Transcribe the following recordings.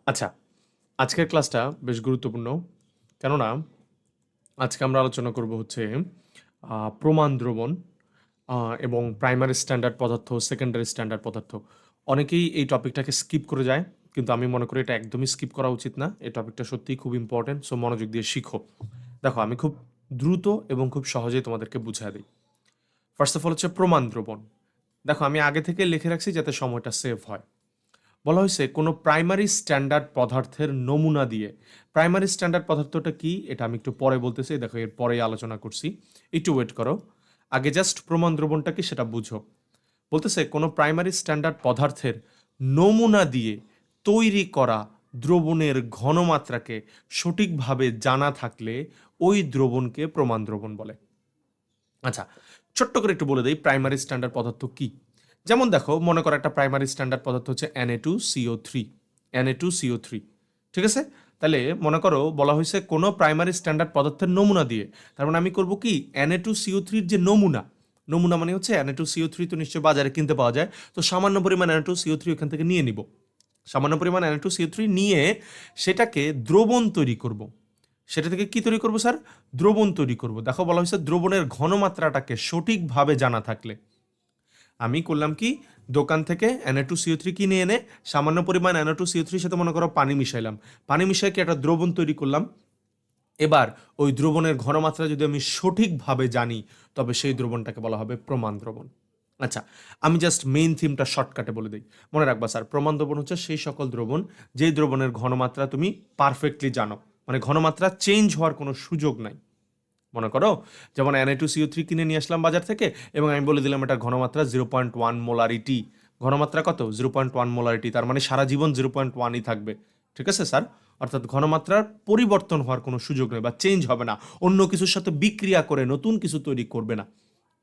আচ্ছা, আজকের ক্লাসটা বেশ গুরুত্বপূর্ণ। কেননা আজকে আমরা আলোচনা করব হচ্ছে প্রমাণ দ্রবণ এবং প্রাইমারি স্ট্যান্ডার্ড পদার্থ, সেকেন্ডারি স্ট্যান্ডার্ড পদার্থ। অনেকেই এই টপিকটাকে স্কিপ করে যায়। কিন্তু আমি মনে করি এটা একদমই স্কিপ করা উচিত না। এই টপিকটা সত্যিই খুব ইম্পর্টেন্ট। সো মনোযোগ দিয়ে শিখো। দেখো আমি খুব দ্রুত এবং খুব সহজেই তোমাদেরকে বুঝিয়ে দিই। ফার্স্ট অফ অল হচ্ছে প্রমাণ দ্রবণ। দেখো আমি আগে থেকে লিখে রাখছি যাতে সময়টা সেভ হয়। বলা হয়েছে কোনো প্রাইমারি স্ট্যান্ডার্ড পদার্থের নমুনা দিয়ে। প্রাইমারি স্ট্যান্ডার্ড পদার্থটা কি এটা আমি একটু পরে বলতেছি, দেখো এর পরেই আলোচনা করছি। একটু ওয়েট করো, আগে জাস্ট প্রমাণ দ্রবণটা কি সেটা বুঝো। বলতেছে কোনো প্রাইমারি স্ট্যান্ডার্ড পদার্থের নমুনা দিয়ে তৈরি করা দ্রবণের ঘনমাত্রাকে সঠিকভাবে জানা থাকলে ওই দ্রবণকে প্রমাণ দ্রবণ বলে। আচ্ছা, ছোট্ট করে একটু বলে দেই প্রাইমারি স্ট্যান্ডার্ড পদার্থ কি। যেমন দেখো, মনে করো একটা প্রাইমারি স্ট্যান্ডার্ড পদার্থ হচ্ছে Na2CO3। Na2CO3, ঠিক আছে? তাহলে মনে করো বলা হয়েছে কোনো প্রাইমারি স্ট্যান্ডার্ড পদার্থের নমুনা দিয়ে। তার মানে আমি করব কি, Na2CO3 যে নমুনা, নমুনা মানে হচ্ছে Na2CO3 তো নিশ্চয়ই বাজারে কিনতে পাওয়া যায়। তো সামান্য পরিমাণ Na2CO3 ওখান থেকে নিয়ে নিব। সামান্য পরিমাণ Na2CO3 নিয়ে সেটাকে দ্রবণ তৈরি করব। সেটা থেকে কি তৈরি করব স্যার? দ্রবণ তৈরি করব। দেখো বলা হয়েছে দ্রবণের ঘনমাত্রাটাকে সঠিকভাবে জানা থাকলে। আমি করলাম কি, দোকান থেকে Na2CO3 কিনে এনে সামান্য পরিমাণ Na2CO3 সাথে মনে করো পানি মিশাইলাম। পানি মিশাই কি একটা দ্রবণ তৈরি করলাম। এবার ওই দ্রবণের ঘনমাত্রা যদি আমি সঠিকভাবে জানি, তবে সেই দ্রবণটাকে বলা হবে প্রমাণ দ্রবণ। আচ্ছা, আমি জাস্ট মেইন থিমটা শর্টকাটে বলে দিই। মনে রাখবা স্যার, প্রমাণ দ্রবণ হচ্ছে সেই সকল দ্রবণ যেই দ্রবণের ঘনমাত্রা তুমি পারফেক্টলি জানো, মানে ঘনমাত্রা চেঞ্জ হওয়ার কোনো সুযোগ নাই। মনে করো যেমন Na2CO3 কিনে নিয়ে আসলাম বাজার থেকে এবং আমি বলে দিলাম এটার ঘনমাত্রা 0.1 মোলারিটি। ঘনমাত্রা কত? 0.1 মোলারিটি। তার মানে সারা জীবন 0.1ই থাকবে। ঠিক আছে স্যার? অর্থাৎ ঘনমাত্রার পরিবর্তন হওয়ার কোনো সুযোগ নেই বা চেঞ্জ হবে না, অন্য কিছুর সাথে বিক্রিয়া করে নতুন কিছু তৈরি করবে না।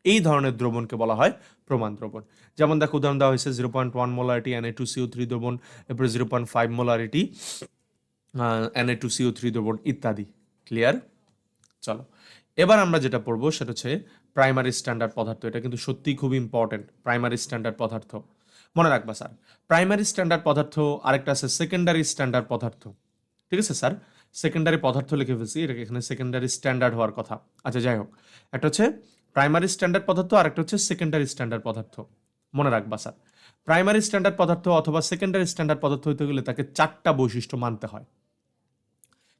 এই ধরনের দ্রবণকে বলা হয় প্রমাণ দ্রবণ। যেমন দেখো উদাহরণ দেওয়া হয়েছে 0.1 মোলারিটি Na2CO3 দ্রবণ, এরপরে 0.5 মোলারিটি Na2CO3 দ্রবণ ইত্যাদি। ক্লিয়ার? চলো এবার আমরা যেটা পড়বো সেটা হচ্ছে প্রাইমারি স্ট্যান্ডার্ড পদার্থ। এটা কিন্তু সত্যিই খুব ইম্পর্টেন্ট, প্রাইমারি স্ট্যান্ডার্ড পদার্থ। মনে রাখবা স্যার, প্রাইমারি স্ট্যান্ডার্ড পদার্থ, আরেকটা আছে সেকেন্ডারি স্ট্যান্ডার্ড পদার্থ। ঠিক আছে স্যার? সেকেন্ডারি পদার্থ লিখে ফেলছি, এটাকে এখানে সেকেন্ডারি স্ট্যান্ডার্ড হওয়ার কথা। আচ্ছা যাই হোক, একটা হচ্ছে প্রাইমারি স্ট্যান্ডার্ড পদার্থ, আরেকটা হচ্ছে সেকেন্ডারি স্ট্যান্ডার্ড পদার্থ। মনে রাখবা স্যার, প্রাইমারি স্ট্যান্ডার্ড পদার্থ অথবা সেকেন্ডারি স্ট্যান্ডার্ড পদার্থ হইতে গেলে তাকে চারটা বৈশিষ্ট্য মানতে হয়।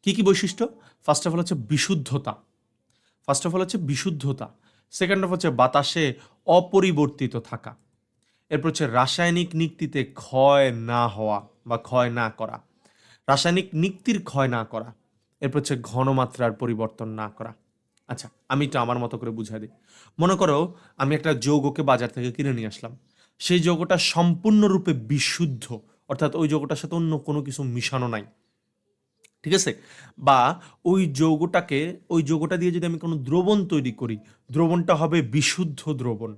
কি কি বৈশিষ্ট্য? ফার্স্ট অফ অল হচ্ছে বিশুদ্ধতা। ফার্স্ট অফ অল হচ্ছে বিশুদ্ধতা। সেকেন্ড অফ হচ্ছে বাতাসে অপরিবর্তিত থাকা। এরপর হচ্ছে রাসায়নিক নিক্তিতে ক্ষয় না হওয়া বা ক্ষয় না করা, রাসায়নিক নিক্তির ক্ষয় না করা। এরপর হচ্ছে ঘনমাত্রার পরিবর্তন না করা। আচ্ছা, আমি এটা আমার মতো করে বুঝাই দিই। মনে করো আমি একটা যৌগকে বাজার থেকে কিনে নিয়ে আসলাম। সেই যৌগটা সম্পূর্ণরূপে বিশুদ্ধ, অর্থাৎ ওই যৌগটার সাথে অন্য কোনো কিছু মিশানো নাই। ঠিক আছে? বা ওই যৌগটা দিয়ে যদি আমি কোনো দ্রবণ তৈরি করি, দ্রবণটা হবে বিশুদ্ধ দ্রবণ।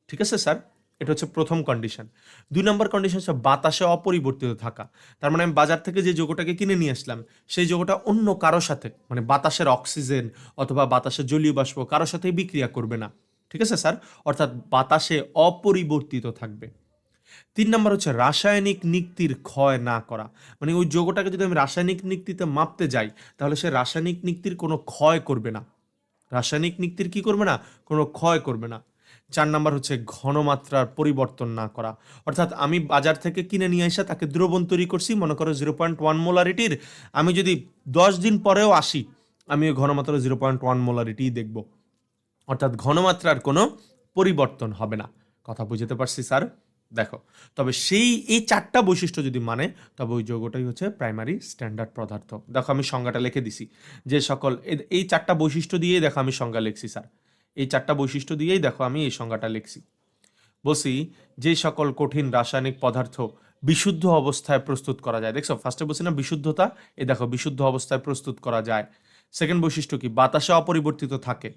ঠিক আছে স্যার? এটা হচ্ছে প্রথম কন্ডিশন। ২ নম্বর কন্ডিশন হচ্ছে বাতাসে অপরিবর্তিত থাকা। তার মানে আমি বাজার থেকে যে যৌগটাকে কিনে নিয়ে আসলাম, সেই যৌগটা অন্য কারো সাথে, মানে বাতাসের অক্সিজেন অথবা বাতাসের জলীয় বাষ্প কারো সাথেই বিক্রিয়া করবে না। ঠিক আছে স্যার? অর্থাৎ বাতাসে অপরিবর্তিত থাকবে। ৩ নাম্বার হচ্ছে রাসায়নিক নিক্তির ক্ষয় না করা। মানে ওই যৌগটাকে যদি আমি রাসায়নিক নিক্তিতে মাপতে যাই, তাহলে সে রাসায়নিক নিক্তির কোনো ক্ষয় করবে না। রাসায়নিক নিক্তির কি করবে না? কোনো ক্ষয় করবে না। ৪ নাম্বার হচ্ছে ঘনমাত্রার পরিবর্তন না করা। অর্থাৎ আমি বাজার থেকে কিনে নিয়ে এসে তাকে দ্রবণ তৈরি করছি, মনে করো 0.1 মোলারিটির। আমি যদি ১০ দিন পরেও আসি, আমি ওই ঘনমাত্রা 0.1 মোলারিটিই দেখব। অর্থাৎ ঘনমাত্রার কোনো পরিবর্তন হবে না। কথা বুঝতে পারছি স্যার? দেখো, তবে এই ৪টা বৈশিষ্ট্য যদি মানে, তবে ওই যৌগটাই হচ্ছে প্রাইমারি স্ট্যান্ডার্ড পদার্থ। দেখো আমি সংজ্ঞাটা লিখে দিছি। যে সকল এই ৪টা বৈশিষ্ট্য দিয়েই দেখো আমি সংজ্ঞা লিখছি স্যার। এই ৪টা বৈশিষ্ট্য দিয়েই দেখো আমি এই সংজ্ঞাটা লিখছি। বলছি যে সকল কঠিন রাসায়নিক পদার্থ বিশুদ্ধ অবস্থায় প্রস্তুত করা যায়। দেখছো ফার্স্টে বলছি না বিশুদ্ধতা, এই দেখো বিশুদ্ধ অবস্থায় প্রস্তুত করা যায়। সেকেন্ড বৈশিষ্ট্য কি? বাতাসে অপরিবর্তিত থাকে।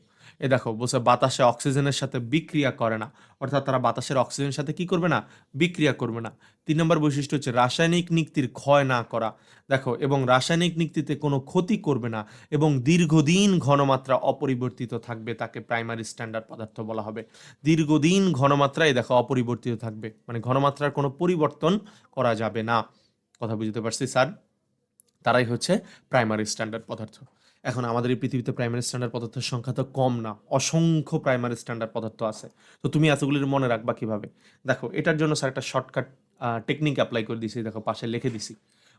এ দেখো বলছে বাতাসে অক্সিজেনের সাথে বিক্রিয়া করে না, অর্থাৎ তারা বাতাসের অক্সিজেনের সাথে কি করবে না? বিক্রিয়া করবে না। ৩ নম্বর বৈশিষ্ট্য হচ্ছে রাসায়নিক নিক্তির ক্ষয় না করা। দেখো, এবং রাসায়নিক নিক্তিতে কোনো ক্ষতি করবে না এবং দীর্ঘদিন ঘনমাত্রা অপরিবর্তিত থাকবে, তাকে প্রাইমারি স্ট্যান্ডার্ড পদার্থ বলা হবে। দীর্ঘদিন ঘনমাত্রায় দেখো অপরিবর্তিত থাকবে, মানে ঘনমাত্রার কোনো পরিবর্তন করা যাবে না। কথা বুঝতে পারছি স্যার? তারাই হচ্ছে প্রাইমারি স্ট্যান্ডার্ড পদার্থ। এখন আমাদের এই পৃথিবীতে প্রাইমারি স্ট্যান্ডার্ড পদার্থের সংখ্যা তো কম না, অসংখ্য প্রাইমারি স্ট্যান্ডার্ড পদার্থ আছে। তো তুমি এতগুলির মনে রাখবা কিভাবে? দেখো এটার জন্য স্যার একটা শর্টকাট টেকনিক অ্যাপ্লাই করে দিছি, দেখো পাশে লিখে দিছি।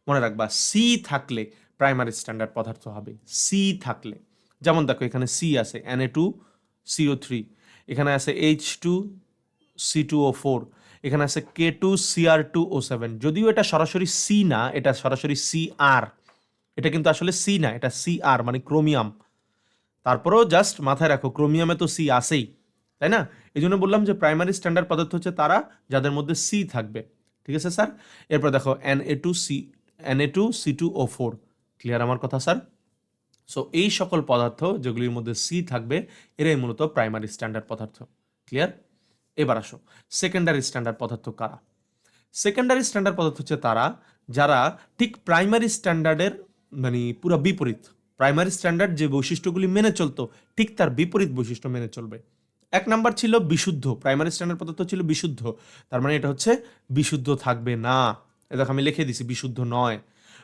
মনে রাখবা সি থাকলে প্রাইমারি স্ট্যান্ডার্ড পদার্থ হবে, সি থাকলে। যেমন দেখো এখানে সি আছে Na2CO3, এখানে আছে H2C2O4, এখানে আছে K2Cr2O7। যদিও এটা সরাসরি সি না, এটা সরাসরি Cr, এটা কিন্তু আসলে সি না, এটা Cr মানে ক্রোমিয়াম। তারপরেও জাস্ট মাথায় রাখো ক্রোমিয়ামে তো সি আসেই, তাই না? এই জন্য বললাম যে প্রাইমারি স্ট্যান্ডার্ড পদার্থ হচ্ছে তারা যাদের মধ্যে সি থাকবে। ঠিক আছে স্যার? এরপর দেখো Na2C2O4। ক্লিয়ার আমার কথা স্যার? সো এই সকল পদার্থ যেগুলির মধ্যে সি থাকবে এরাই মূলত প্রাইমারি স্ট্যান্ডার্ড পদার্থ। ক্লিয়ার? এবার আসো সেকেন্ডারি স্ট্যান্ডার্ড পদার্থ কারা? সেকেন্ডারি স্ট্যান্ডার্ড পদার্থ হচ্ছে তারা যারা ঠিক প্রাইমারি স্ট্যান্ডার্ডের মানে পুরো বিপরীত। প্রাইমারি স্ট্যান্ডার্ড যে বৈশিষ্ট্যগুলি মেনে চলতো ঠিক তার বিপরীত বৈশিষ্ট্য মেনে চলবে। এক নাম্বার ছিল বিশুদ্ধ, প্রাইমারি স্ট্যান্ডার্ড পদার্থ ছিল বিশুদ্ধ, তার মানে এটা হচ্ছে বিশুদ্ধ থাকবে না। এ দেখো আমি লিখে দিছি বিশুদ্ধ নয়।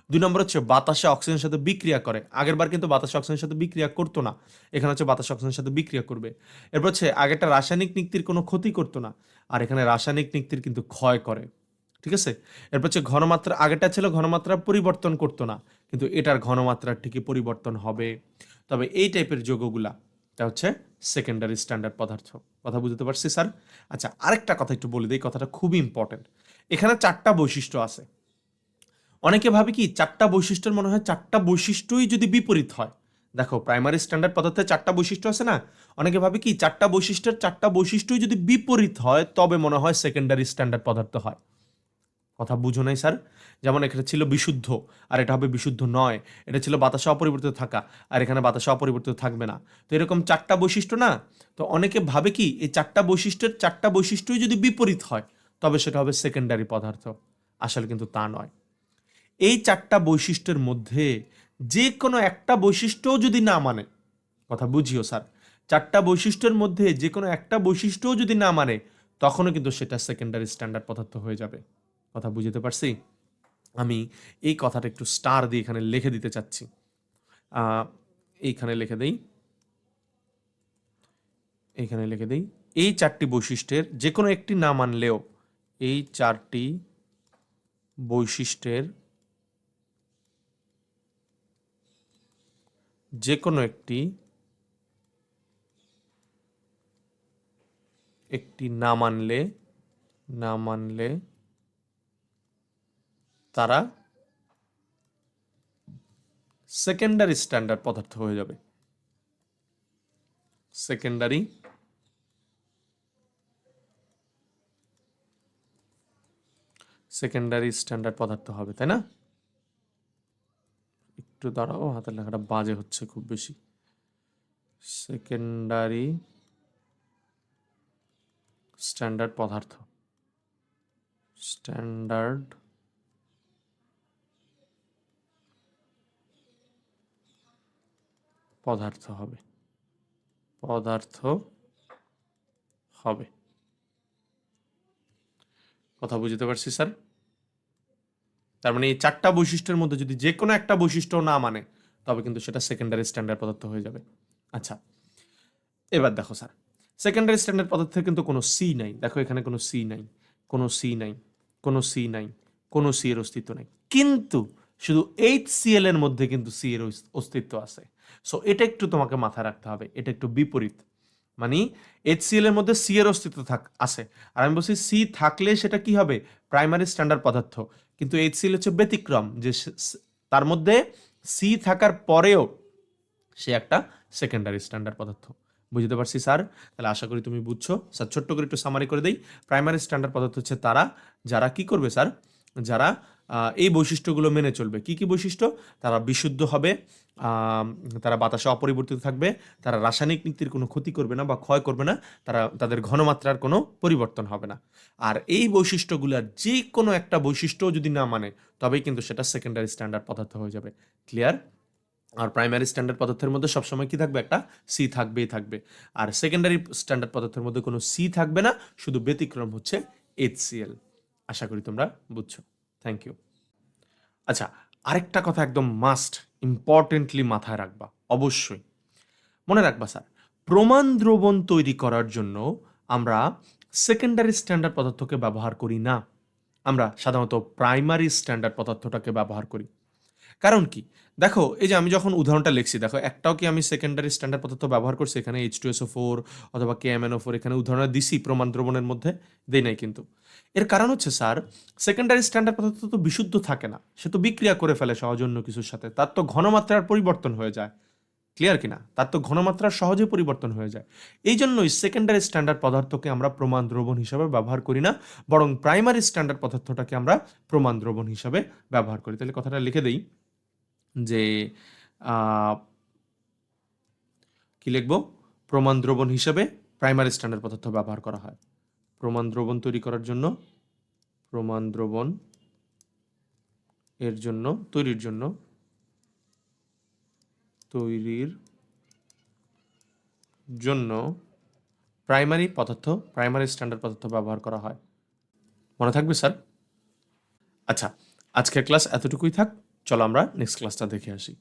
দুই নম্বর হচ্ছে বাতাসে অক্সিজেনের সাথে বিক্রিয়া করে। আগের বার কিন্তু বাতাসে অক্সিজেনের সাথে বিক্রিয়া করতো না, এখানে হচ্ছে বাতাসে অক্সিজেনের সাথে বিক্রিয়া করবে। এরপর হচ্ছে আগেরটা রাসায়নিক নিক্তির কোনো ক্ষতি করতো না, আর এখানে রাসায়নিক নিক্তির কিন্তু ক্ষয় করে। ঠিক আছে? এরপর হচ্ছে ঘনমাত্রা, আগেরটা ছিল ঘনমাত্রা পরিবর্তন করতো না, কিন্তু এটার ঘনমাত্রার ঠিকই পরিবর্তন হবে। তবে এই টাইপের যৌগগুলা এটা হচ্ছে সেকেন্ডারি স্ট্যান্ডার্ড পদার্থ। কথা বুঝতে পারছি স্যার? আচ্ছা আরেকটা কথা একটু বলে দিই, কথাটা খুবই ইম্পর্টেন্ট। এখানে 4টা বৈশিষ্ট্য আছে। অনেকে ভাবে কি 4টা বৈশিষ্ট্যের মনে হয় 4টা বৈশিষ্ট্যই যদি বিপরীত হয়। দেখো প্রাইমারি স্ট্যান্ডার্ড পদার্থে 4টা বৈশিষ্ট্য আছে না? অনেকে ভাবে কি 4টা বৈশিষ্ট্যের 4টা বৈশিষ্ট্যই যদি বিপরীত হয় তবে মনে হয় সেকেন্ডারি স্ট্যান্ডার্ড পদার্থ হয়। কথা বুঝো নাই স্যার? যেমন এখানে ছিল বিশুদ্ধ, আর এটা হবে বিশুদ্ধ নয়। এটা ছিল বাতাসে অপরিবর্তিত থাকা, আর এখানে বাতাসে অপরিবর্তিত থাকবে না। তো এরকম 4টা বৈশিষ্ট্য না? তো অনেকে ভাবে কি এই 4টা বৈশিষ্ট্যের 4টা বৈশিষ্ট্যই যদি বিপরীত হয় তবে সেটা হবে সেকেন্ডারি পদার্থ। আসলে কিন্তু তা নয়। এই 4টা বৈশিষ্ট্যের মধ্যে যে কোনো একটা বৈশিষ্ট্যও যদি না মানে, কথা বুঝিও স্যার, 4টা বৈশিষ্ট্যের মধ্যে যে কোনো একটা বৈশিষ্ট্যও যদি না মানে তখনও কিন্তু সেটা সেকেন্ডারি স্ট্যান্ডার্ড পদার্থ হয়ে যাবে। কথা বুঝতে পারছি? আমি এই কথাটা একটু স্টার দিয়ে এখানে লিখে দিতে চাচ্ছি। এইখানে লিখে দেই, এইখানে লিখে দেই। এই 4টি বৈশিষ্ট্যের যে কোনো একটি না মানলেও, এই 4টি বৈশিষ্ট্যের যে কোনো একটি না মানলে তারা সেকেন্ডারি স্ট্যান্ডার্ড পদার্থ হয়ে যাবে। সেকেন্ডারি স্ট্যান্ডার্ড পদার্থ হবে, তাই না? একটু দাঁড়াও, হাতের লেখাটা বাজে হচ্ছে খুব বেশি। সেকেন্ডারি স্ট্যান্ডার্ড পদার্থ, স্ট্যান্ডার্ড পদার্থ হবে, কথা বুঝতে পারছি স্যার? তার মানে এই 4টা বৈশিষ্ট্যের মধ্যে যদি যে কোনো একটা বৈশিষ্ট্য না মানে তবে কিন্তু সেটা সেকেন্ডারি স্ট্যান্ডার্ড পদার্থ হয়ে যাবে। আচ্ছা এবার দেখো স্যার, সেকেন্ডারি স্ট্যান্ডার্ড পদার্থের কিন্তু কোনো সি নাই। দেখো এখানে কোনো সি নাই, কোনো সি নাই, কোনো সি নাই, কোনো সি এর অস্তিত্ব নাই, কিন্তু শুধু HCl এর মধ্যে কিন্তু সি এর অস্তিত্ব আছে। সো এটা একটু তোমাকে মাথায় রাখতে হবে, এটা একটু বিপরীত। মানে HCl এর মধ্যে সি এর অস্তিত্ব আছে, আর আমি বলছি সি থাকলে সেটা কি হবে? প্রাইমারি স্ট্যান্ডার্ড পদার্থ। কিন্তু HCl হচ্ছে ব্যতিক্রম, যে তার মধ্যে সি থাকার পরেও সে একটা সেকেন্ডারি স্ট্যান্ডার্ড পদার্থ। বুঝতে পারছি স্যার? তাহলে আশা করি তুমি বুঝছো। স্যার ছোট্ট করে একটু সামারি করে দেই। প্রাইমারি স্ট্যান্ডার্ড পদার্থ হচ্ছে তারা যারা কি করবে স্যার? যারা এই বৈশিষ্ট্যগুলো মেনে চলবে। কি কি বৈশিষ্ট্য? তারা বিশুদ্ধ হবে, তারা বাতাসে অপরিবর্তিত থাকবে, তারা রাসায়নিক নীতির কোনো ক্ষতি করবে না বা ক্ষয় করবে না, তাদের ঘনমাত্রার কোনো পরিবর্তন হবে না। আর এই বৈশিষ্ট্যগুলোর যে কোনো একটা বৈশিষ্ট্য যদি না মানে তবেই কিন্তু সেটা সেকেন্ডারি স্ট্যান্ডার্ড পদার্থ হয়ে যাবে। ক্লিয়ার? আর প্রাইমারি স্ট্যান্ডার্ড পদার্থের মধ্যে সবসময় কি থাকবে? একটা সি থাকবেই থাকবে। আর সেকেন্ডারি স্ট্যান্ডার্ড পদার্থের মধ্যে কোনো সি থাকবে না, শুধু ব্যতিক্রম হচ্ছে HCl। আশা করি তোমরা বুঝছো। Thank you. আচ্ছা, আরেকটা কথা একদম মাস্ট ইম্পর্টেন্টলি মাথায় রাখবা, অবশ্যই মনে রাখবা স্যার, প্রমাণ দ্রবণ তৈরি করার জন্য আমরা সেকেন্ডারি স্ট্যান্ডার্ড পদার্থকে ব্যবহার করি না, আমরা সাধারণত প্রাইমারি স্ট্যান্ডার্ড পদার্থটাকে ব্যবহার করি। কারণ কি? দেখো এই যে আমি যখন উদাহরণটা লিখছি, দেখো একটাও কি আমি সেকেন্ডারি স্ট্যান্ডার্ড পদার্থ ব্যবহার করছি এখানে H2SO4 অথবা KMNO4 এখানে উদাহরণ দিছি প্রমাণ দ্রবণের মধ্যে? দেই নাই কিন্তু। এর কারণ হচ্ছে স্যার, সেকেন্ডারি স্ট্যান্ডার্ড পদার্থ তো বিশুদ্ধ থাকে না, সে তো বিক্রিয়া করে ফেলে সহজে অন্য কিছুর সাথে, তার তো ঘনমাত্রার পরিবর্তন হয়ে যায়। ক্লিয়ার কিনা? তার তো ঘনমাত্রা সহজে পরিবর্তন হয়ে যায়। এই জন্যই সেকেন্ডারি স্ট্যান্ডার্ড পদার্থকে আমরা প্রমাণ দ্রবণ হিসাবে ব্যবহার করি না, বরং প্রাইমারি স্ট্যান্ডার্ড পদার্থটাকে আমরা প্রমাণ দ্রবণ হিসাবে ব্যবহার করি। তাহলে কথাটা লিখে দেই যে আহ, কি লিখব? প্রমাণ দ্রবণ হিসাবে প্রাইমারি স্ট্যান্ডার্ড পদার্থ ব্যবহার করা হয়। প্রমাণ দ্রবণ তৈরি করার জন্য, প্রমাণ দ্রবণ এর জন্য তৈরির জন্য প্রাইমারি স্ট্যান্ডার্ড পদার্থ ব্যবহার করা হয়। মনে থাকবে স্যার? আচ্ছা, আজকের ক্লাস এতটুকুই থাক, চলো আমরা নেক্সট ক্লাসটা দেখে আসি।